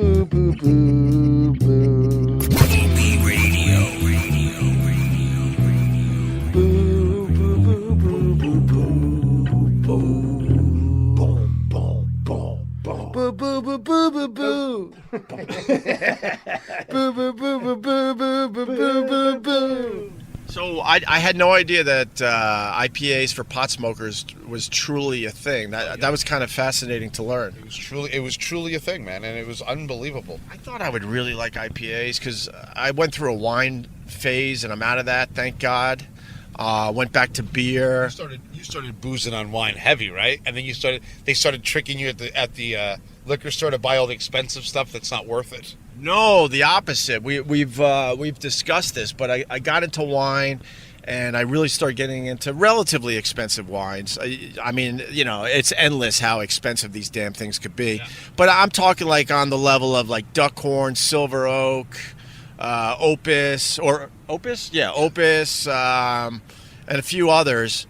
boo, boo, boo, boo. EB Radio. Boo, boo, boo, boo, boo, boo, boo. Boom, boom, boom, boom. Boo, boo, boo, boo, boo, boo. Boo, boo, boo, boo, boo, boo, boo, boo, boo, boo. So I had no idea that IPAs for pot smokers was truly a thing. That was kind of fascinating to learn. It was truly a thing, man, and it was unbelievable. I thought I would really like IPAs because I went through a wine phase and I'm out of that, thank God. Went back to beer. You started boozing on wine heavy, right? And then they started tricking you at the liquor store to buy all the expensive stuff that's not worth it. No, the opposite. We've discussed this, but I got into wine, and I really started getting into relatively expensive wines. I mean, you know, it's endless how expensive these damn things could be. Yeah. But I'm talking like on the level of like Duckhorn, Silver Oak, Opus, and a few others.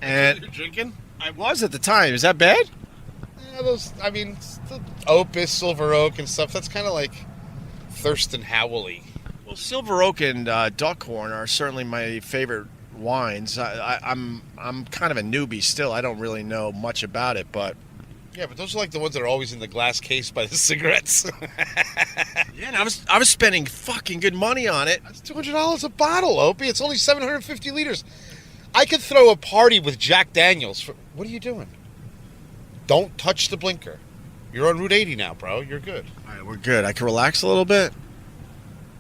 And you're drinking? I was at the time. Is that bad? The Opus, Silver Oak, and stuff, that's kind of like Thurston Howell-y. Well, Silver Oak and Duckhorn are certainly my favorite wines. I'm kind of a newbie still. I don't really know much about it, but... Yeah, but those are like the ones that are always in the glass case by the cigarettes. Yeah, and I was spending fucking good money on it. That's $200 a bottle, Opie. It's only 750 liters. I could throw a party with Jack Daniels for... What are you doing? Don't touch the blinker. You're on Route 80 now, bro. You're good. All right, we're good. I can relax a little bit.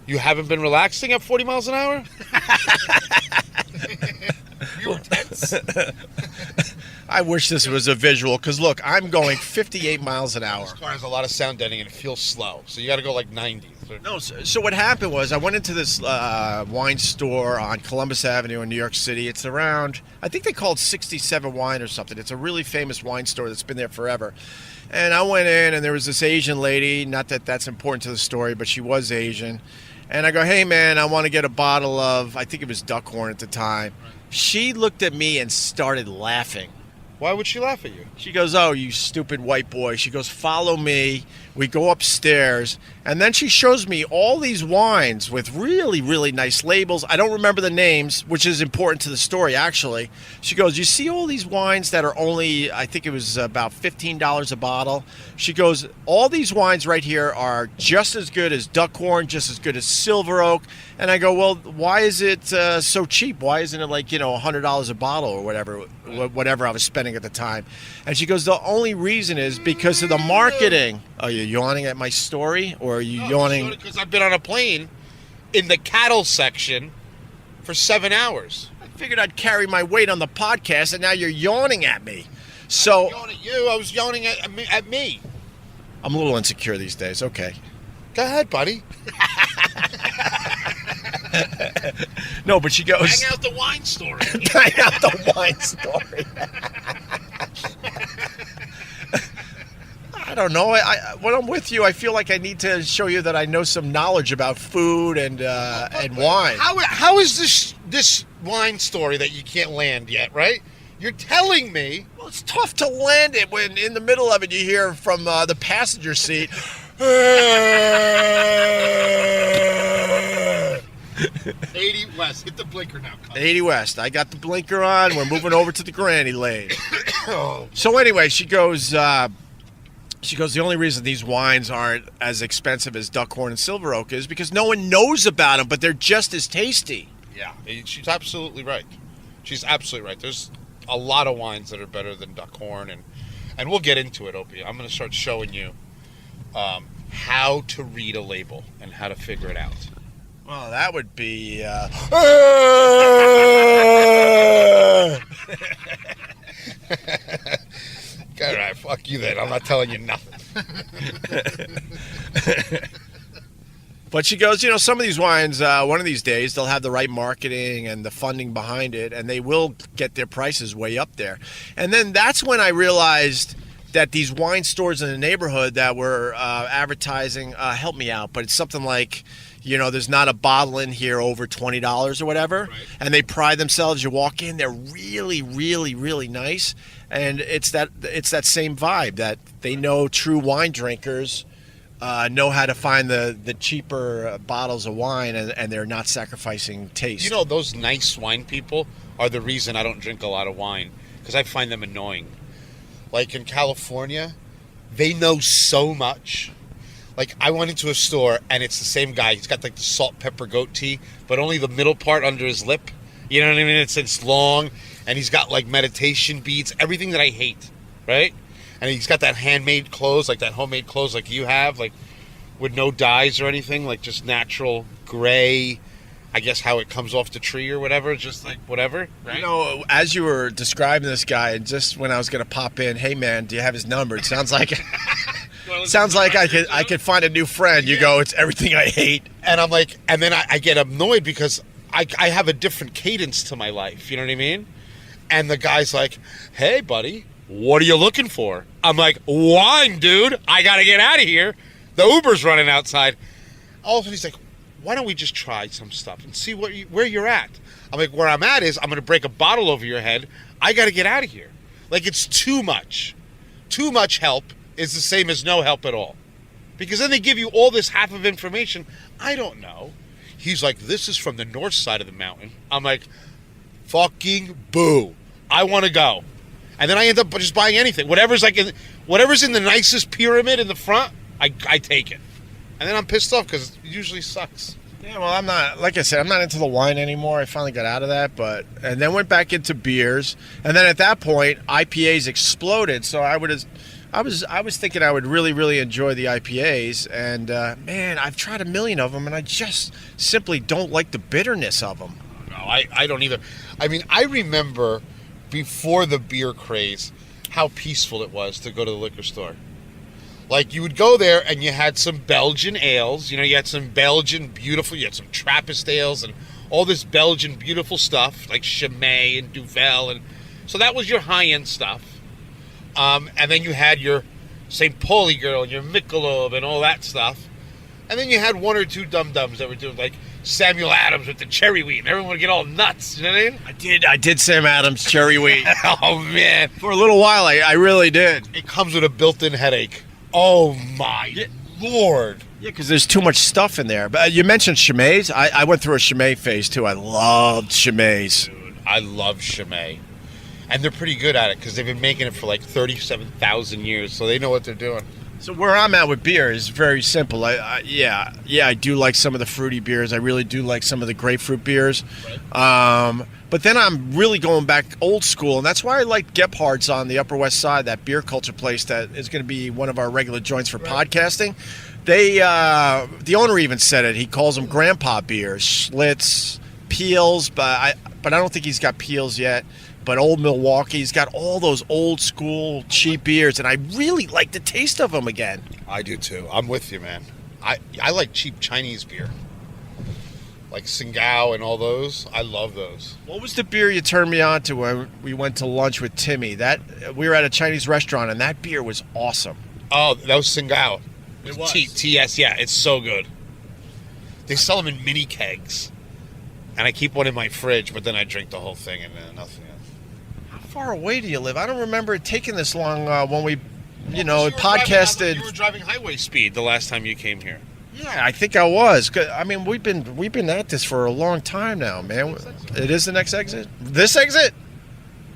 You haven't been relaxing at 40 miles an hour? You were tense. I wish this was a visual, because look, I'm going 58 miles an hour. This car has a lot of sound deadening and it feels slow, so you got to go like 90. No, so what happened was I went into this wine store on Columbus Avenue in New York City. It's around, I think they call it 67 Wine or something. It's a really famous wine store that's been there forever. And I went in, and there was this Asian lady, not that that's important to the story, but she was Asian. And I go, hey, man, I want to get a bottle of, I think it was Duckhorn at the time. She looked at me and started laughing. Why would she laugh at you? She goes, oh, you stupid white boy. She goes, follow me. We go upstairs. And then she shows me all these wines with really, really nice labels. I don't remember the names, which is important to the story, actually. She goes, you see all these wines that are only, I think it was about $15 a bottle. She goes, all these wines right here are just as good as Duckhorn, just as good as Silver Oak. And I go, well, why is it so cheap? Why isn't it like, $100 a bottle or whatever I was spending at the time? And she goes, the only reason is because of the marketing. Are you yawning at my story, or are you yawning? Because I've been on a plane in the cattle section for 7 hours. I figured I'd carry my weight on the podcast, and now you're yawning at me. So I wasn't yawning at you. I was yawning at me. I'm a little insecure these days. Okay. Go ahead, buddy. No, but she goes... Hang out the wine story. Hang out the wine story. I don't know. When I'm with you, I feel like I need to show you that I know some knowledge about food and wine. How is this wine story that you can't land yet, right? You're telling me... Well, it's tough to land it when in the middle of it you hear from the passenger seat... 80 West. Hit the blinker now. 80 West. I got the blinker on. We're moving over to the granny lane. So anyway, she goes, the only reason these wines aren't as expensive as Duckhorn and Silver Oak is because no one knows about them, but they're just as tasty. Yeah, she's absolutely right. She's absolutely right. There's a lot of wines that are better than Duckhorn, and we'll get into it, Opie. I'm going to start showing you how to read a label and how to figure it out. Well, that would be... All right, fuck you then. I'm not telling you nothing. But she goes, some of these wines, one of these days, they'll have the right marketing and the funding behind it, and they will get their prices way up there. And then that's when I realized that these wine stores in the neighborhood that were advertising, help me out, but it's something like... there's not a bottle in here over $20 or whatever. Right. And they pride themselves. You walk in, they're really, really, really nice. And it's that same vibe that they know true wine drinkers know how to find the cheaper bottles of wine, and they're not sacrificing taste. You know, those nice wine people are the reason I don't drink a lot of wine, because I find them annoying. Like in California, they know so much. Like, I went into a store, and it's the same guy. He's got, like, the salt, pepper, goat tea, but only the middle part under his lip. You know what I mean? It's long, and he's got, like, meditation beads, everything that I hate, right? And he's got that handmade clothes, like that homemade clothes like you have, like, with no dyes or anything, like just natural gray, I guess how it comes off the tree or whatever, just like whatever, right? You know, as you were describing this guy, and just when I was going to pop in, hey, man, do you have his number? It sounds like... Sounds like I could find a new friend. You go, it's everything I hate. And I'm like, and then I get annoyed because I have a different cadence to my life. You know what I mean? And the guy's like, hey, buddy, what are you looking for? I'm like, wine, dude. I got to get out of here. The Uber's running outside. All of a sudden, he's like, why don't we just try some stuff and see where you're at? I'm like, where I'm at is I'm going to break a bottle over your head. I got to get out of here. Like, it's too much. Too much help is the same as no help at all. Because then they give you all this half of information. I don't know. He's like, this is from the north side of the mountain. I'm like, fucking boo. I want to go. And then I end up just buying anything. Whatever's in the nicest pyramid in the front, I take it. And then I'm pissed off because it usually sucks. Yeah, well, I'm not, like I said, I'm not into the wine anymore. I finally got out of that, and then went back into beers. And then at that point, IPAs exploded. So I was thinking I would really, really enjoy the IPAs, and man, I've tried a million of them, and I just simply don't like the bitterness of them. No, I don't either. I mean, I remember before the beer craze how peaceful it was to go to the liquor store. Like, you would go there, and you had some Belgian ales. You know, you had some Belgian beautiful, you had some Trappist ales, and all this Belgian beautiful stuff, like Chimay and Duvel, and so that was your high-end stuff. And then you had your St. Pauli girl and your Michelob and all that stuff. And then you had one or two dum-dums that were doing, like, Samuel Adams with the cherry wheat, and everyone would get all nuts. You know what I mean? I did Sam Adams cherry wheat. Oh, man. For a little while, I really did. It comes with a built-in headache. Oh, my Lord. Yeah, because there's too much stuff in there. But you mentioned Chimays. I went through a Chimay phase, too. I loved Chimays. Dude, I love Chimay. And they're pretty good at it because they've been making it for like 37,000 years, so they know what they're doing. So where I'm at with beer is very simple. I do like some of the fruity beers. I really do like some of the grapefruit beers. Right. But then I'm really going back old school, and that's why I like Gephardt's on the Upper West Side, that beer culture place that is going to be one of our regular joints for podcasting. They, the owner even said it. He calls them grandpa beers, Schlitz, Peels, but I don't think he's got Peels yet. But Old Milwaukee's got all those old school cheap beers, and I really like the taste of them again. I do too. I'm with you, man. I like cheap Chinese beer, like Tsingtao and all those. I love those. What was the beer you turned me on to when we went to lunch with Timmy? That we were at a Chinese restaurant, and that beer was awesome. Oh, that was Tsingtao. It was. TS, yeah, it's so good. They sell them in mini kegs, and I keep one in my fridge, but then I drink the whole thing and then nothing else. How far away do you live? I don't remember it taking this long when we, podcasted. You were driving highway speed the last time you came here. Yeah, I think I was. I mean, we've been at this for a long time now, man. It is the next exit. This exit?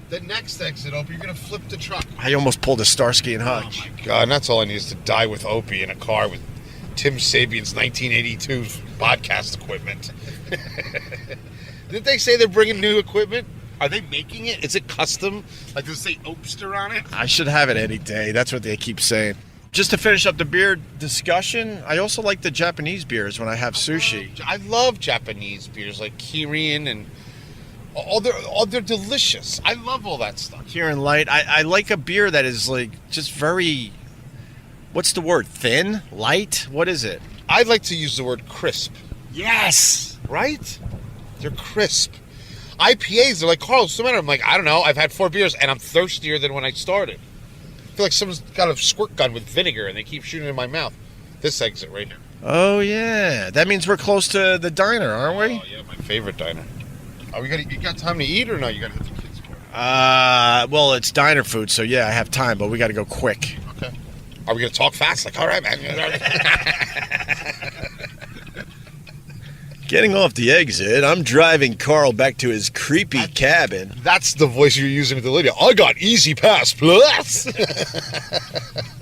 The next exit, Opie, you're gonna flip the truck. I almost pulled a Starsky and Hutch. Oh my God, and that's all I need is to die with Opie in a car with Tim Sabian's 1982 podcast equipment. Didn't they say they're bringing new equipment? Are they making it? Is it custom? Like, does it say Opster on it? I should have it any day. That's what they keep saying. Just to finish up the beer discussion, I also like the Japanese beers when I have sushi. I love Japanese beers like Kirin and they're delicious. I love all that stuff. Kirin Light. I like a beer that is like just very, what's the word? Thin? Light? What is it? I'd like to use the word crisp. Yes! Right? They're crisp. IPAs, they're like, Carl, what's the matter? I'm like, I don't know. I've had 4 beers and I'm thirstier than when I started. I feel like someone's got a squirt gun with vinegar and they keep shooting in my mouth. This exit right here. Oh, yeah. That means we're close to the diner, aren't we? Oh, yeah, my favorite diner. You got time to eat or no? You got to hit the kids' corner. Well, it's diner food, so yeah, I have time, but we got to go quick. Okay. Are we gonna talk fast? Like, all right, man. Getting off the exit, I'm driving Carl back to his creepy cabin. That's the voice you're using with the lady. I got Easy Pass Plus.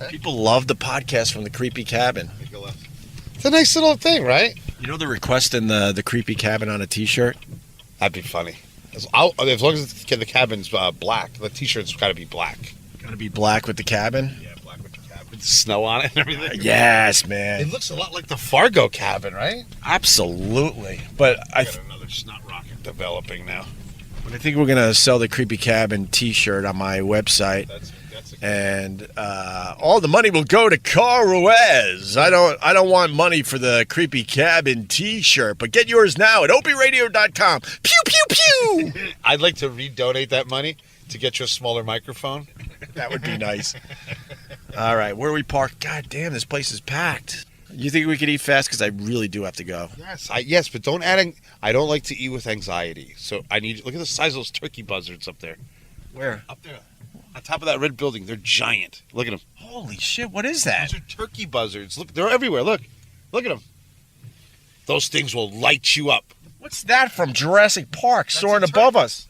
People love the podcast from the creepy cabin. It's a nice little thing, right? You know the request in the creepy cabin on a T-shirt? That'd be funny. As long as the cabin's black, the T-shirt's got to be black. Got to be black with the cabin? Yeah, black with the cabin. With the snow on it and everything. Yes, man. It looks a lot like the Fargo cabin, right? Absolutely. But I got another snot rocket developing now. But I think we're gonna sell the creepy cabin T-shirt on my website, and all the money will go to Carl Ruiz. I don't want money for the creepy cabin T-shirt, but get yours now at opiradio.com. Pew pew pew. I'd like to redonate that money to get you a smaller microphone. That would be nice. All right, where do we park? God damn, this place is packed. You think we could eat fast? Because I really do have to go. Yes, but don't add. I don't like to eat with anxiety. So I need. Look at the size of those turkey buzzards up there. Where? Up there, on top of that red building. They're giant. Look at them. Holy shit! What is that? Those are turkey buzzards. Look, they're everywhere. Look at them. Those things will light you up. What's that from Jurassic Park soaring above us?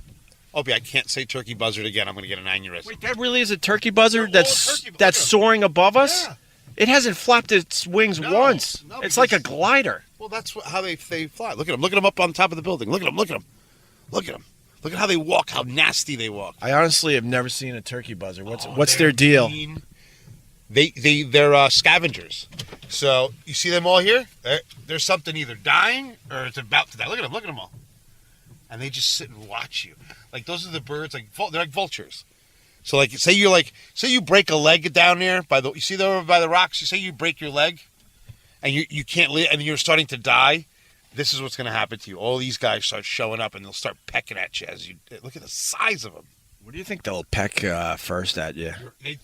Opie, I can't say turkey buzzard again. I'm going to get an aneurysm. Wait, that really is a turkey buzzard that's soaring above us? Yeah. It hasn't flapped its wings once. No, it's like a glider. Well, that's how they fly. Look at them. Look at them up on top of the building. Look at them. Look at them. Look at them. Look at how they walk. How nasty they walk. I honestly have never seen a turkey buzzard. What's their deal? Mean. They're scavengers. So you see them all here? There's something either dying or it's about to die. Look at them. Look at them all. And they just sit and watch you. Like those are the birds. They're like vultures. So like say you break a leg down there you see there over by the rocks. You say you break your leg, and you can't live, and you're starting to die. This is what's going to happen to you. All these guys start showing up, and they'll start pecking at you as you look at the size of them. What do you think they'll peck first at you?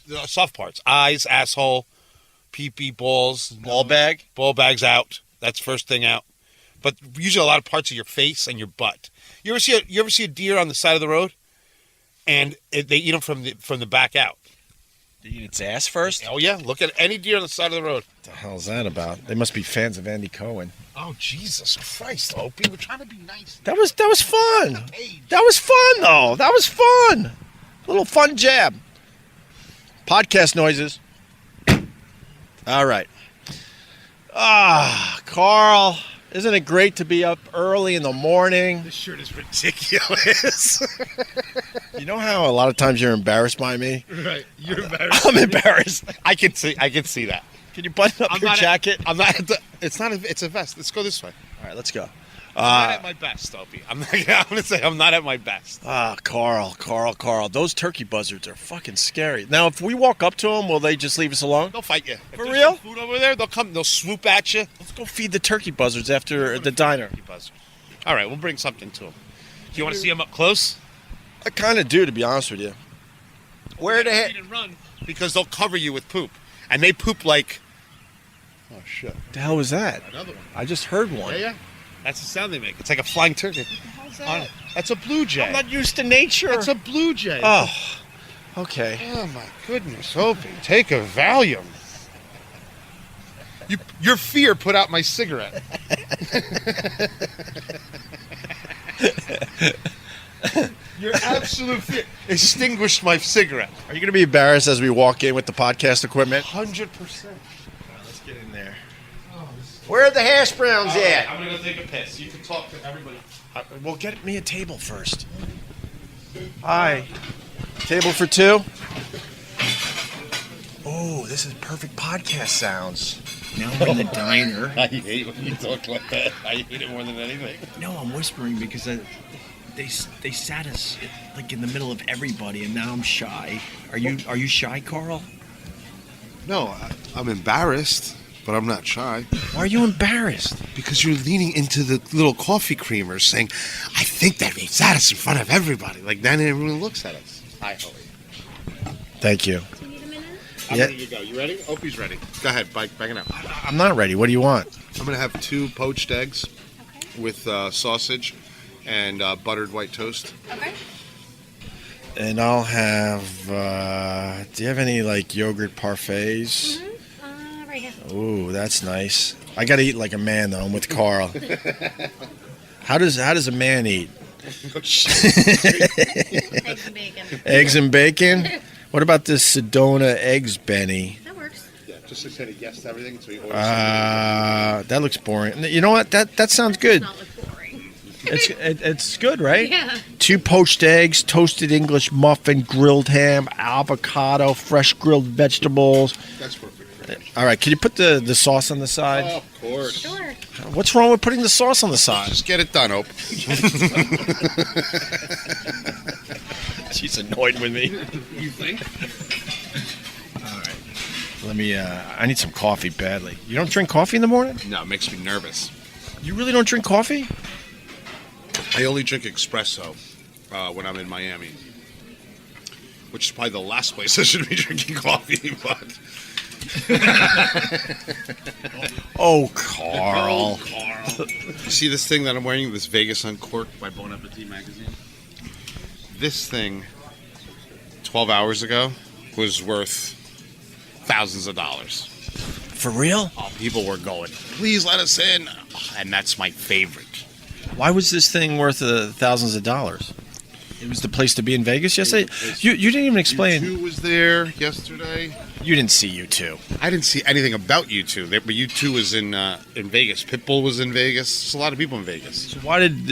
The soft parts: eyes, asshole, pee-pee, balls, Ball bag? Ball bag's out. That's first thing out. But usually a lot of parts of your face and your butt. You ever see a deer on the side of the road, and they eat them from the back out? They eat its ass first? Oh yeah, look at any deer on the side of the road. What the hell is that about? They must be fans of Andy Cohen. Oh Jesus Christ, Opie, we're trying to be nice. That was fun. That was fun though. That was fun. Little fun jab. Podcast noises. All right. Carl, isn't it great to be up early in the morning? This shirt is ridiculous. You know how a lot of times you're embarrassed by me? Right, you're embarrassed. I'm embarrassed. I can see that. Can you button up your jacket? It's a vest. Let's go this way. All right, let's go. I'm not at my best, Opie. I'm going to say I'm not at my best. Carl. Those turkey buzzards are fucking scary. Now, if we walk up to them, will they just leave us alone? They'll fight you. For real? Food over there, they'll swoop at you. Let's go feed the turkey buzzards after the diner. All right, we'll bring something to them. Do you want to see them up close? I kind of do, to be honest with you. Where the heck? Run because they'll cover you with poop, and they poop like. Oh shit! What the hell was that? Another one. I just heard one. Yeah. That's the sound they make. It's like a flying turkey. What the hell's that? That's a blue jay. I'm not used to nature. That's a blue jay. Oh, okay. Oh my goodness, Opie, take a Valium. Your fear put out my cigarette. Your absolute fear extinguished my cigarette. Are you going to be embarrassed as we walk in with the podcast equipment? 100%. Let's get in there. Where are the hash browns at? I'm going to go take a piss. You can talk to everybody. Well, get me a table first. Hi. Table for two? Oh, this is perfect podcast sounds. Now we're in the diner. I hate when you talk like that. I hate it more than anything. No, I'm whispering because they sat us like in the middle of everybody, and now I'm shy. Are you shy, Carl? No, I'm embarrassed, but I'm not shy. Why are you embarrassed? Because you're leaning into the little coffee creamers saying, I think that they sat us in front of everybody. Like, then everyone looks at us. Hi, Holly. Thank you. Do you need a minute? I'm Yeah. ready to go. You ready? Opie's ready. Go ahead. Back it up. I'm not ready. What do you want? I'm going to have 2 poached eggs Okay. with sausage and buttered white toast. Okay. And I'll have. Do you have any like yogurt parfaits? Right here. Ooh, that's nice. I gotta eat like a man though. I'm with Carl. How does a man eat? Eggs and bacon. Eggs and bacon. What about this Sedona eggs, Benny? That works. Yeah, just to say yes to everything. So we order That looks boring. You know what? That sounds good. Does not look boring. It's good, right? Yeah. 2 poached eggs, toasted English muffin, grilled ham, avocado, fresh grilled vegetables. That's perfect. All right, can you put the sauce on the side? Oh, of course. Sure. What's wrong with putting the sauce on the side? Just get it done, Ope. She's annoyed with me. You think? All right. Let me. I need some coffee badly. You don't drink coffee in the morning? No, it makes me nervous. You really don't drink coffee? I only drink espresso when I'm in Miami, which is probably the last place I should be drinking coffee. But Oh, Carl. you see this thing that I'm wearing, this Vegas Uncorked by Bon Appetit magazine? This thing, 12 hours ago, was worth thousands of dollars. For real? Oh, people were going, please let us in. And that's my favorite. Why was this thing worth thousands of dollars? It was the place to be in Vegas yesterday. You didn't even explain. U2 was there yesterday. You didn't see U2. I didn't see anything about U2, but U2 was in Vegas. Pitbull was in Vegas. There's a lot of people in Vegas. So why did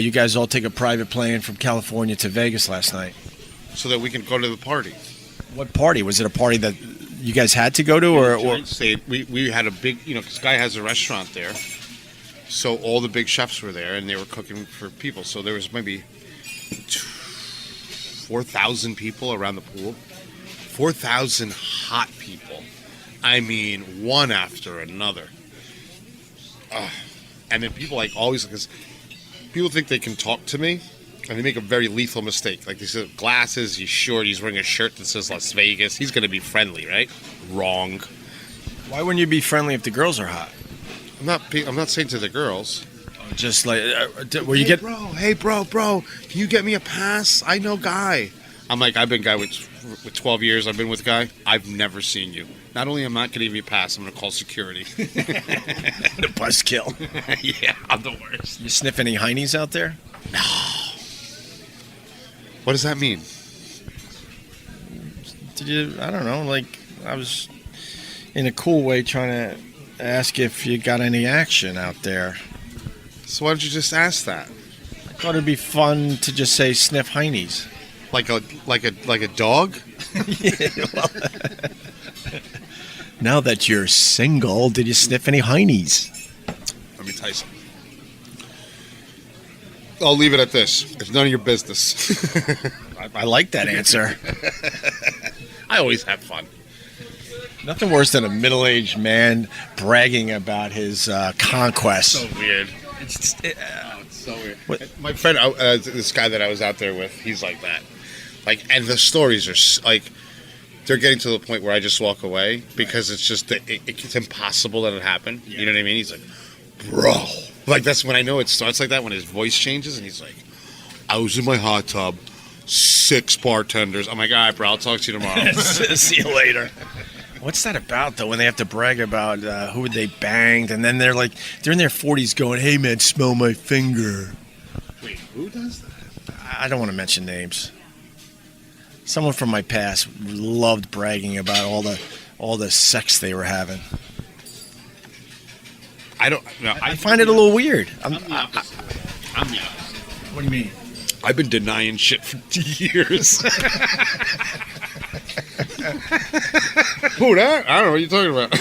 you guys all take a private plane from California to Vegas last night? So that we can go to the party. What party? Was it a party that you guys had to go to, or We had a big, this guy has a restaurant there. So all the big chefs were there, and they were cooking for people. So there was maybe 4,000 people around the pool. 4,000 hot people. I mean, one after another. And then people always, because people think they can talk to me, and they make a very lethal mistake. Like, they say, glasses, he's short, he's wearing a shirt that says Las Vegas. He's going to be friendly, right? Wrong. why wouldn't you be friendly if the girls are hot? I'm not saying to the girls. Just like where you get. Hey, bro, can you get me a pass? I know Guy. I'm like, I've been Guy with 12 years. I've been with Guy. I've never seen you. Not only am I not going to give you a pass, I'm going to call security. The buzzkill. Yeah, I'm the worst. You sniff any heinies out there? No. What does that mean? Did you? I don't know. Like, I was in a cool way trying to ask if you got any action out there. So why don't you just ask that? I thought it'd be fun to just say sniff heinies. Like a dog? Yeah, well, now that you're single, did you sniff any heinies? Let me tell you something. I'll leave it at this. It's none of your business. I like that answer. I always have fun. Nothing worse than a middle-aged man bragging about his conquest. So weird. It's So weird. What? My friend, this guy that I was out there with, he's like that. And the stories are they're getting to the point where I just walk away because it's just it's impossible that it happened. Yeah. You know what I mean? He's like, bro, that's when I know it starts like that, when his voice changes, and he's like, I was in my hot tub, 6 bartenders. I'm like, all right, bro, I'll talk to you tomorrow. See you later. What's that about, though, when they have to brag about who they banged, and then they're in their 40s going, hey, man, smell my finger. Wait, who does that? I don't want to mention names. Someone from my past loved bragging about all the sex they were having. I find it a little weird. I'm the opposite. What do you mean? I've been denying shit for years. Who that? I don't know what you're talking about.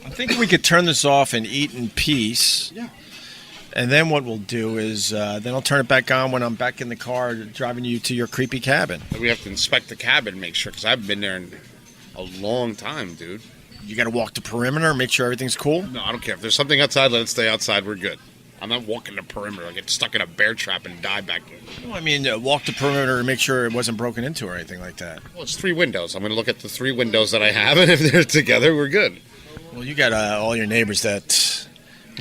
I'm thinking we could turn this off and eat in peace. Yeah. And then what we'll do is then I'll turn it back on when I'm back in the car driving you to your creepy cabin. We have to inspect the cabin and make sure, because I've been there in a long time, dude. You got to walk the perimeter, make sure everything's cool. No, I don't care. If there's something outside, let it stay outside. We're good. I'm not walking the perimeter. I get stuck in a bear trap and die back there. Well, I mean, walk the perimeter and make sure it wasn't broken into or anything like that. Well, it's 3 windows. I'm going to look at the 3 windows that I have, and if they're together, we're good. Well, you got all your neighbors that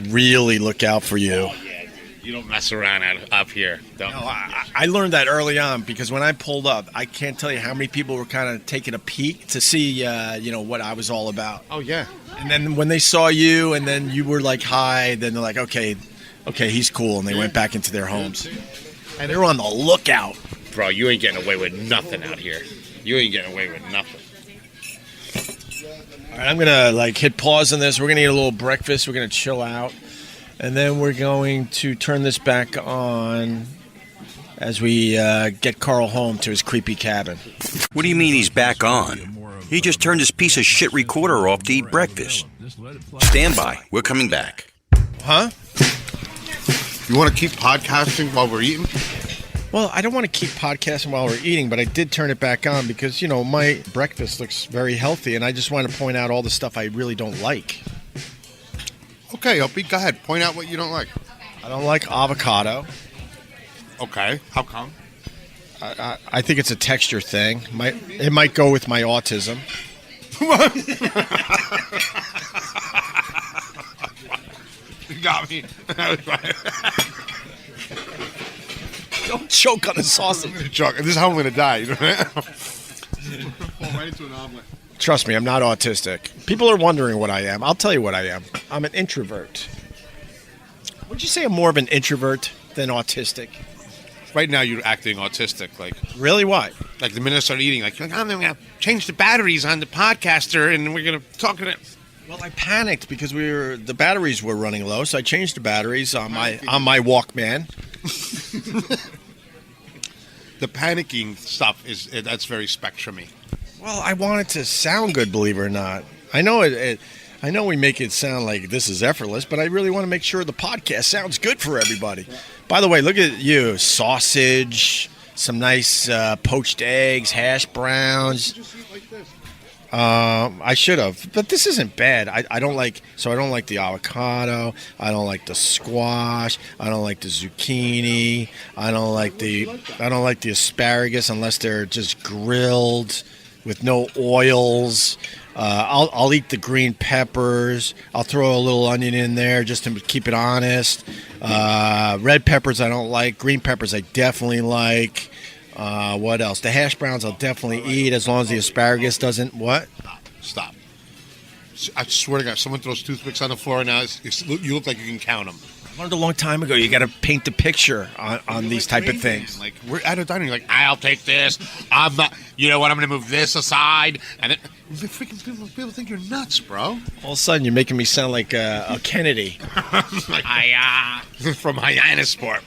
really look out for you. Oh, yeah, dude. You don't mess around up here. Don't. No, I learned that early on because when I pulled up, I can't tell you how many people were kind of taking a peek to see, what I was all about. Oh, yeah. And then when they saw you and then you were like, hi, then they're like, okay, he's cool. And they went back into their homes. And they were on the lookout. Bro, you ain't getting away with nothing out here. You ain't getting away with nothing. All right, I'm going to hit pause on this. We're going to eat a little breakfast. We're going to chill out. And then we're going to turn this back on as we get Carl home to his creepy cabin. What do you mean he's back on? He just turned his piece of shit recorder off to eat breakfast. Stand by. We're coming back. Huh? You want to keep podcasting while we're eating? Well, I don't want to keep podcasting while we're eating, but I did turn it back on because, my breakfast looks very healthy, and I just want to point out all the stuff I really don't like. Okay, Opie, go ahead. Point out what you don't like. I don't like avocado. Okay, how come? I think it's a texture thing. It might go with my autism. You got me. Don't choke on the sausage. This is how I'm going to die. You know Fall right into an omelet. Trust me, I'm not autistic. People are wondering what I am. I'll tell you what I am. I'm an introvert. Would you say I'm more of an introvert than autistic? Right now, you're acting autistic. Really? Why? Like the minute I start eating, I'm going to change the batteries on the podcaster, and we're going to talk to it. Well, I panicked because the batteries were running low, so I changed the batteries on my Walkman. The panicking stuff that's very spectrumy. Well, I want it to sound good, believe it or not. I know I know we make it sound like this is effortless, but I really want to make sure the podcast sounds good for everybody. By the way, look at you. Sausage, some nice poached eggs, hash browns. I should have, but this isn't bad. I don't like the avocado. I don't like the squash. I don't like the zucchini. I don't like the asparagus unless they're just grilled with no oils. I'll eat the green peppers. I'll throw a little onion in there just to keep it honest. Red peppers I don't like. Green peppers I definitely like. What else? The hash browns I'll definitely eat as long as the asparagus doesn't. What? Stop. I swear to God, someone throws toothpicks on the floor now. You look like you can count them. I learned a long time ago. You got to paint the picture on these type of things. Like we're at a dining room, like I'll take this. I'm not. You know what? I'm going to move this aside, and then freaking people think you're nuts, bro. All of a sudden, you're making me sound like a Kennedy. From Hyannisport.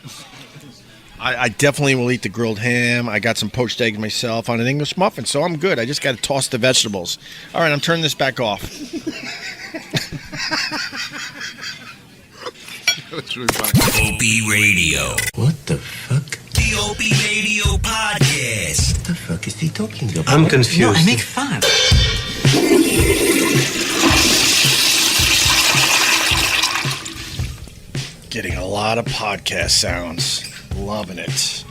I definitely will eat the grilled ham. I got some poached eggs myself on an English muffin, so I'm good. I just got to toss the vegetables. All right, I'm turning this back off. That's really funny. OB Radio. What the fuck? The OB Radio Podcast. What the fuck is he talking about? I'm confused. No, I make fun. Getting a lot of podcast sounds. Loving it.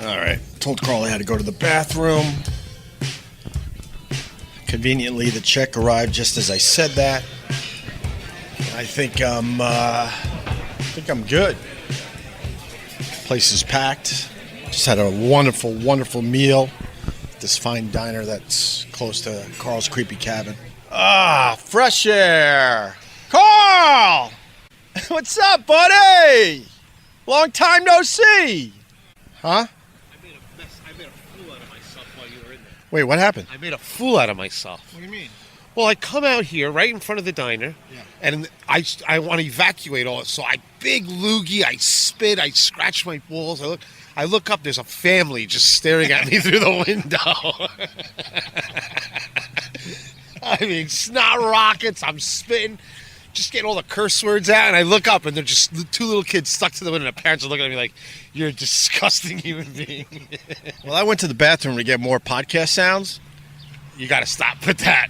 All right. Told Carl I had to go to the bathroom. Conveniently, the check arrived just as I said that. I think I'm good. Place is packed. Just had a wonderful, wonderful meal at this fine diner that's close to Carl's creepy cabin. Ah, fresh air. Carl! What's up, buddy? Long time no see. Huh? I made a fool out of myself while you were in there. Wait, what happened? I made a fool out of myself. What do you mean? Well, I come out here right in front of the diner, and I want to evacuate all it. So I big loogie, I spit, I scratch my balls. I look up. There's a family just staring at me through the window. I mean, snot rockets. I'm spitting, just getting all the curse words out, and I look up, and they're just two little kids stuck to the window. And the parents are looking at me like, "You're a disgusting human being." Well, I went to the bathroom to get more podcast sounds. You got to stop with that.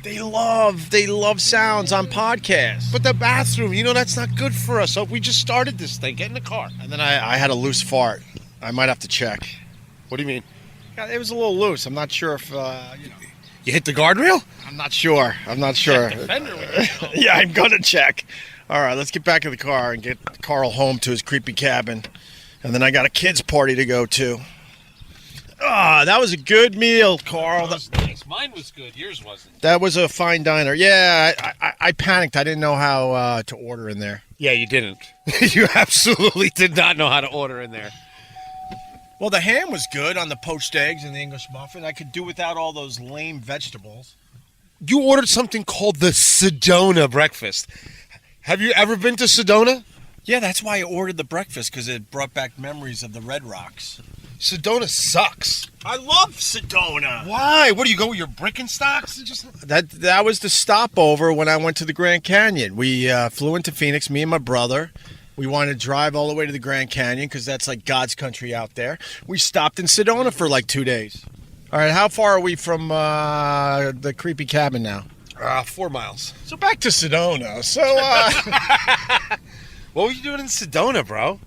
They love sounds on podcasts. But the bathroom, that's not good for us. So we just started this thing. Get in the car. And then I had a loose fart. I might have to check. What do you mean? Yeah, it was a little loose. I'm not sure if, You hit the guardrail? I'm not sure. Defender. Yeah, I'm going to check. All right, let's get back in the car and get Carl home to his creepy cabin. And then I got a kids' party to go to. Ah, that was a good meal, Carl. That was nice. Mine was good. Yours wasn't. That was a fine diner. Yeah, I panicked. I didn't know how to order in there. Yeah, you didn't. You absolutely did not know how to order in there. Well, the ham was good on the poached eggs and the English muffin. I could do without all those lame vegetables. You ordered something called the Sedona breakfast. Have you ever been to Sedona? Yeah, that's why I ordered the breakfast, because it brought back memories of the Red Rocks. Sedona sucks. I love Sedona. Why? What do you go with your Birkenstocks? That was the stopover when I went to the Grand Canyon. We flew into Phoenix, me and my brother. We wanted to drive all the way to the Grand Canyon because that's like God's country out there. We stopped in Sedona for like 2 days. All right, how far are we from the creepy cabin now? 4 miles. So back to Sedona. So What were you doing in Sedona, bro?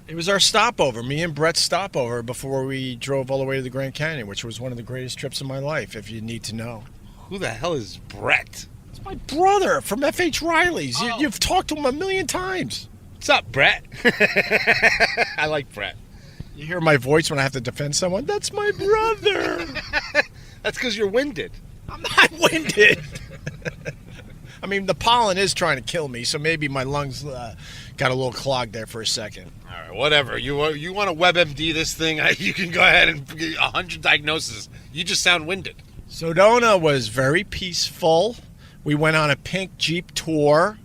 it was our stopover, me and Brett's stopover before we drove all the way to the Grand Canyon, which was one of the greatest trips of my life, if you need to know. Who the hell is Brett? It's my brother from F.H. Riley's. Oh. You've talked to him a million times. What's up, Brett? I like Brett. You hear my voice when I have to defend someone? That's my brother. That's because you're winded. I'm not winded. I mean, the pollen is trying to kill me, so maybe my lungs got a little clogged there for a second. All right, whatever. You want to WebMD this thing? You can go ahead and get 100 diagnoses. You just sound winded. Sedona was very peaceful. We went on a pink Jeep tour.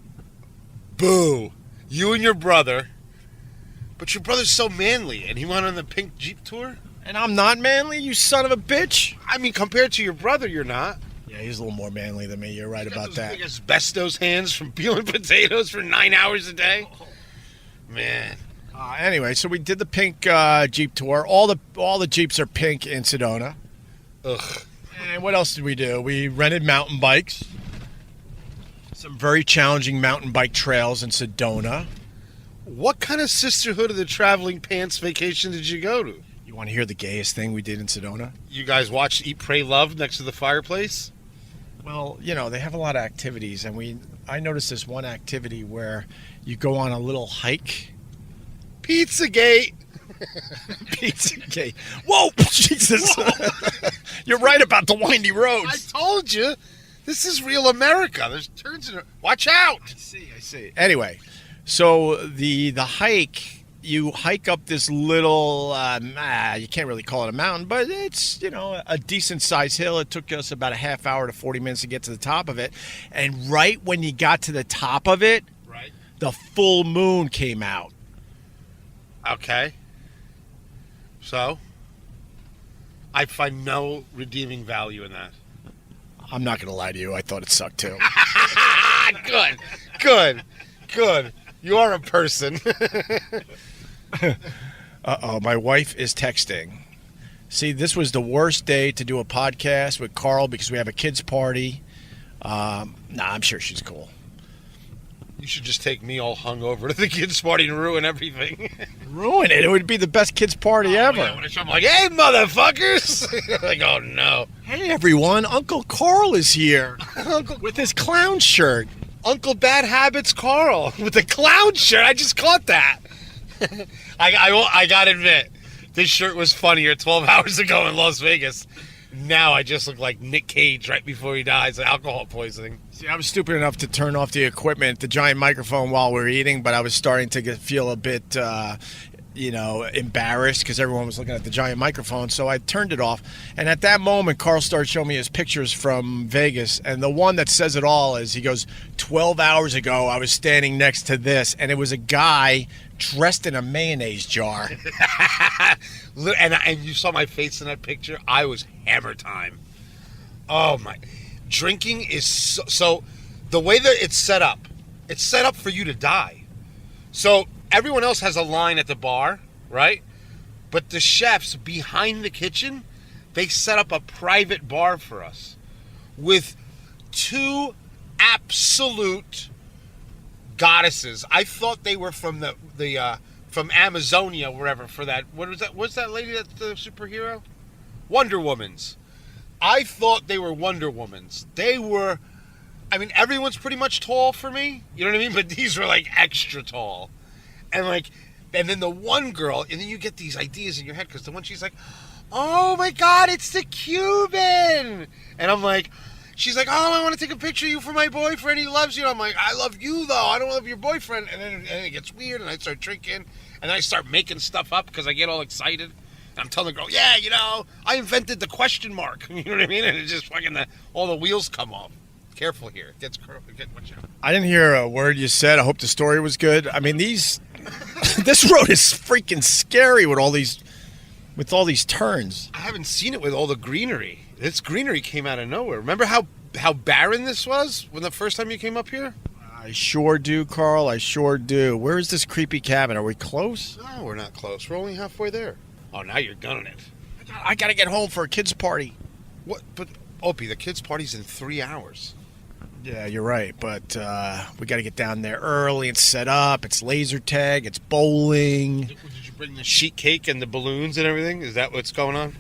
Boo. You and your brother. But your brother's so manly, and he went on the pink Jeep tour? And I'm not manly, you son of a bitch. I mean, compared to your brother, you're not. Yeah, he's a little more manly than me. You're right You got about those that. big asbestos hands from peeling potatoes for 9 hours a day. Man. Anyway, so we did the pink Jeep tour. All the Jeeps are pink in Sedona. Ugh. And what else did we do? We rented mountain bikes. Some very challenging mountain bike trails in Sedona. What kind of Sisterhood of the Traveling Pants vacation did you go to? You want to hear the gayest thing we did in Sedona? You guys watched Eat, Pray, Love next to the fireplace? Well, you know, they have a lot of activities, and I noticed this one activity where you go on a little hike. Pizzagate. Pizzagate. Whoa, Jesus. You're right about the windy I roads. told you. This is real America. There's turns in it. Watch out. I see. Anyway, so the hike, you hike up this little, you can't really call it a mountain, but it's, you know, a decent-sized hill. It took us about a half hour to 40 minutes to get to the top of it. And right when you got to the top of it, Right. the full moon came out. Okay. So, I find no redeeming value in that. I'm not going to lie to you. I thought it sucked, too. Good. You are a person. Uh-oh, my wife is texting. See, this was the worst day to do a podcast with Carl because we have a kids' party. I'm sure she's cool. You should just take me all hungover to the kids' party and ruin everything. Ruin it. It would be the best kids' party ever. Yeah, when I show up, I'm like, hey, motherfuckers. Like, oh, no. Hey, everyone. Uncle Carl is here with his clown shirt. Uncle Bad Habits Carl with the clown shirt. I just caught that. I got to admit, this shirt was funnier 12 hours ago in Las Vegas. Now I just look like Nick Cage right before he dies of alcohol poisoning. See, I was stupid enough to turn off the equipment, the giant microphone while we were eating, but I was starting to feel a bit, embarrassed because everyone was looking at the giant microphone. So I turned it off. And at that moment, Carl started showing me his pictures from Vegas. And the one that says it all is, he goes, 12 hours ago, I was standing next to this. And it was a guy dressed in a mayonnaise jar. And you saw my face in that picture. I was hammer time. Oh, my. Drinking is so the way that it's set up for you to die. So everyone else has a line at the bar, right? But the chefs behind the kitchen, they set up a private bar for us with two absolute goddesses. I thought they were from from Amazonia, wherever, for that. What was that? What's that lady that's the superhero? Wonder Woman's. I thought they were Wonder Womans. They were I mean, everyone's pretty much tall for me. You know what I mean? But these were like extra tall. And then the one girl, and then you get these ideas in your head because the one she's like, oh my God, it's the Cuban. And I'm like, she's like, oh, I want to take a picture of you for my boyfriend. He loves you. I'm like, I love you though. I don't love your boyfriend. And then it gets weird, and I start drinking, and then I start making stuff up because I get all excited. And I'm telling the girl, yeah, I invented the question mark. You know what I mean? And it just fucking all the wheels come off. Careful here. It gets watch out. I didn't hear a word you said. I hope the story was good. I mean, this road is freaking scary with all these turns. I haven't seen it with all the greenery. This greenery came out of nowhere. Remember how barren this was when the first time you came up here? I sure do, Carl. I sure do. Where is this creepy cabin? Are we close? No, we're not close. We're only halfway there. Oh, now you're gunning it. I gotta get home for a kids' party. What? But Opie, the kids' party's in 3 hours. Yeah, you're right, but we got to get down there early and set up. It's laser tag, it's bowling. Did you bring the sheet cake and the balloons and everything? Is that what's going on?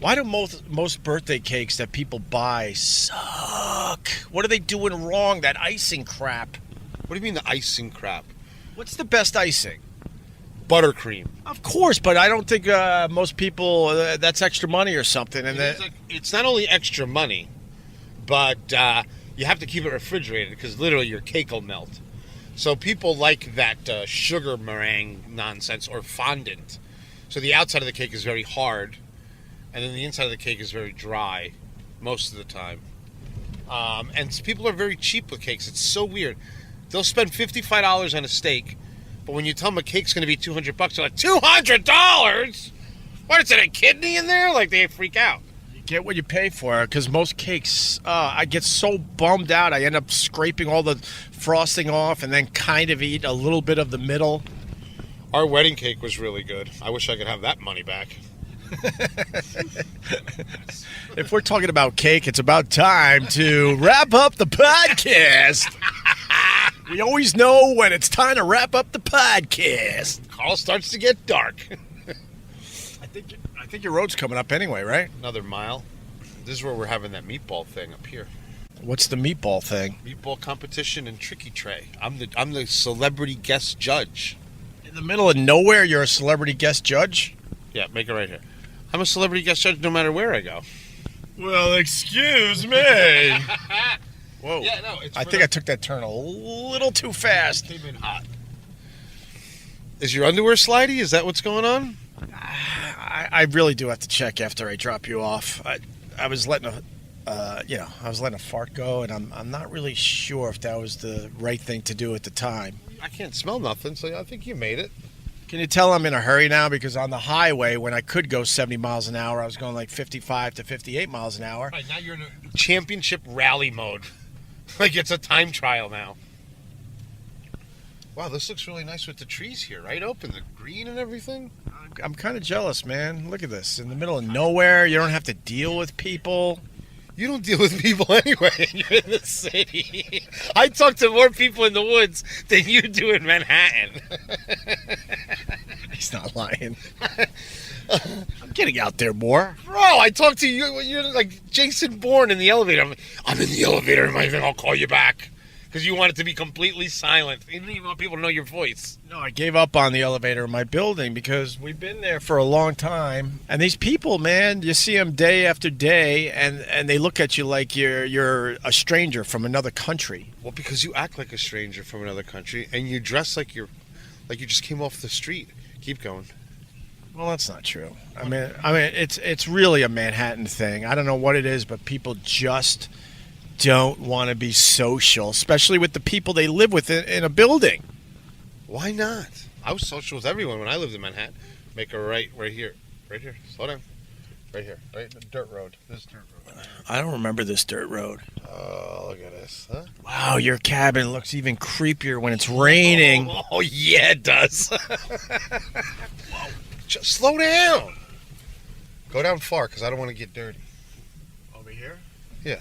Why do most birthday cakes that people buy suck? What are they doing wrong? That icing crap. What do you mean the icing crap? What's the best icing? Buttercream. Of course, but I don't think most people, that's extra money or something. And it's not only extra money, but you have to keep it refrigerated because literally your cake will melt. So people like that sugar meringue nonsense or fondant. So the outside of the cake is very hard, and then the inside of the cake is very dry most of the time. And people are very cheap with cakes. It's so weird. They'll spend $55 on a steak, but when you tell them a cake's going to be $200, they're like, $200? What, is it a kidney in there? Like, they freak out. Get what you pay for, because most cakes, I get so bummed out. I end up scraping all the frosting off and then kind of eat a little bit of the middle. Our wedding cake was really good. I wish I could have that money back. If we're talking about cake, it's about time to wrap up the podcast. We always know when it's time to wrap up the podcast. Carl starts to get dark. I think your road's coming up anyway, right? Another mile. This is where we're having that meatball thing up here. What's the meatball thing? Meatball competition in Tricky Tray. I'm the celebrity guest judge. In the middle of nowhere, you're a celebrity guest judge? Yeah, make it right here. I'm a celebrity guest judge no matter where I go. Well, excuse me. Whoa. Yeah, no, I think I took that turn a little too fast. Came in hot. Is your underwear slidey? Is that what's going on? I really do have to check after I drop you off. I was letting a fart go, and I'm not really sure if that was the right thing to do at the time. I can't smell nothing, so I think you made it. Can you tell I'm in a hurry now? Because on the highway, when I could go 70 miles an hour, I was going like 55 to 58 miles an hour. Right, now you're in a championship rally mode. Like it's a time trial now. Wow, this looks really nice with the trees here, right? Open, the green and everything. I'm kind of jealous, man. Look at this. In the middle of nowhere, you don't have to deal with people. You don't deal with people anyway, and you're in the city. I talk to more people in the woods than you do in Manhattan. He's not lying. I'm getting out there more. Bro, I talk to you. You're like Jason Bourne in the elevator. I'm in the elevator, and I'll call you back. Because you want it to be completely silent. You don't even want people to know your voice. No, I gave up on the elevator in my building because we've been there for a long time. And these people, man, you see them day after day, and they look at you like you're a stranger from another country. Well, because you act like a stranger from another country, and you dress like you just came off the street. Keep going. Well, that's not true. I mean, it's really a Manhattan thing. I don't know what it is, but people just don't want to be social, especially with the people they live with in a building. Why not? I was social with everyone when I lived in Manhattan. Make a right here. Right here. Slow down. Right here. Right, the dirt road. This dirt road. I don't remember this dirt road. Oh, look at this. Huh? Wow, your cabin looks even creepier when it's raining. Oh yeah, it does. Just slow down. Go down far, because I don't want to get dirty. Over here? Yeah.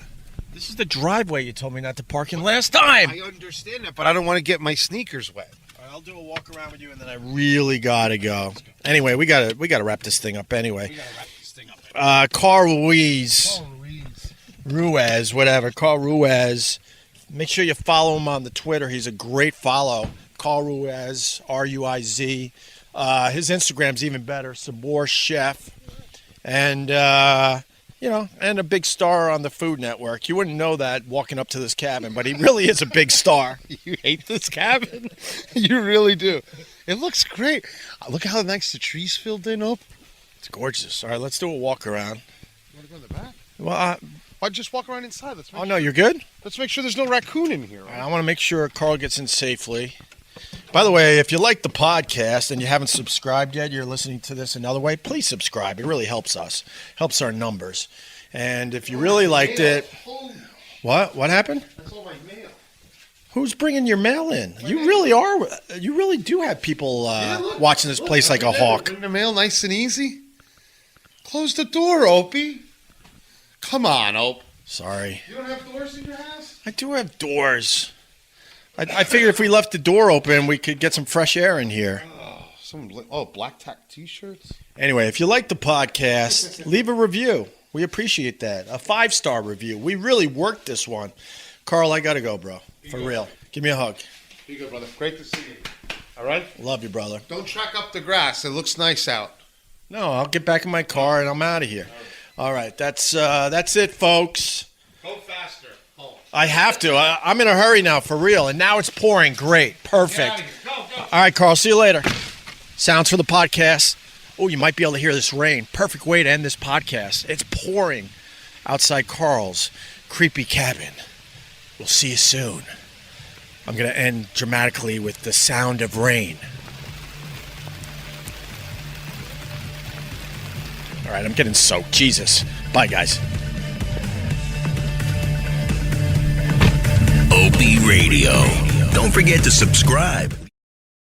This is the driveway you told me not to park in last time. I understand that, but I don't want to get my sneakers wet. All right, I'll do a walk around with you, and then I really gotta go. Anyway, we gotta wrap this thing up anyway. We gotta wrap this thing up. Carl Ruiz, whatever. Carl Ruiz Make sure you follow him on the Twitter. He's a great follow. Carl Ruiz, R-U-I-Z. His Instagram's even better, Sabor Chef. And, and a big star on the Food Network. You wouldn't know that walking up to this cabin, but he really is a big star. You hate this cabin? You really do. It looks great. Look how nice the trees filled in, Ope. It's gorgeous. All right, let's do a walk around. You want to go in the back? Well, Why just walk around inside? no, you're good? Let's make sure there's no raccoon in here. All right, I want to make sure Carl gets in safely. By the way, if you like the podcast and you haven't subscribed yet, you're listening to this another way, please subscribe. It really helps us, helps our numbers. And if you really liked it, what happened? That's all my mail. Who's bringing your mail in? You really do have people watching this place like a hawk. Bring the mail nice and easy. Close the door, Opie. Come on, Ope. Sorry. You don't have doors in your house? I do have doors. I figured if we left the door open, we could get some fresh air in here. Black tack T-shirts. Anyway, if you like the podcast, leave a review. We appreciate that. A 5-star review. We really worked this one. Carl, I got to go, bro. For real. Give me a hug. Be good, brother. Great to see you. All right? Love you, brother. Don't track up the grass. It looks nice out. No, I'll get back in my car and I'm out of here. All right, that's it, folks. Go faster. Home. I have to. I'm in a hurry now, for real. And now it's pouring. Great. Perfect. Go. All right, Carl. See you later. Sounds for the podcast. Oh, you might be able to hear this rain. Perfect way to end this podcast. It's pouring outside Carl's creepy cabin. We'll see you soon. I'm going to end dramatically with the sound of rain. All right, I'm getting soaked. Jesus. Bye, guys. Opie Radio. Don't forget to subscribe.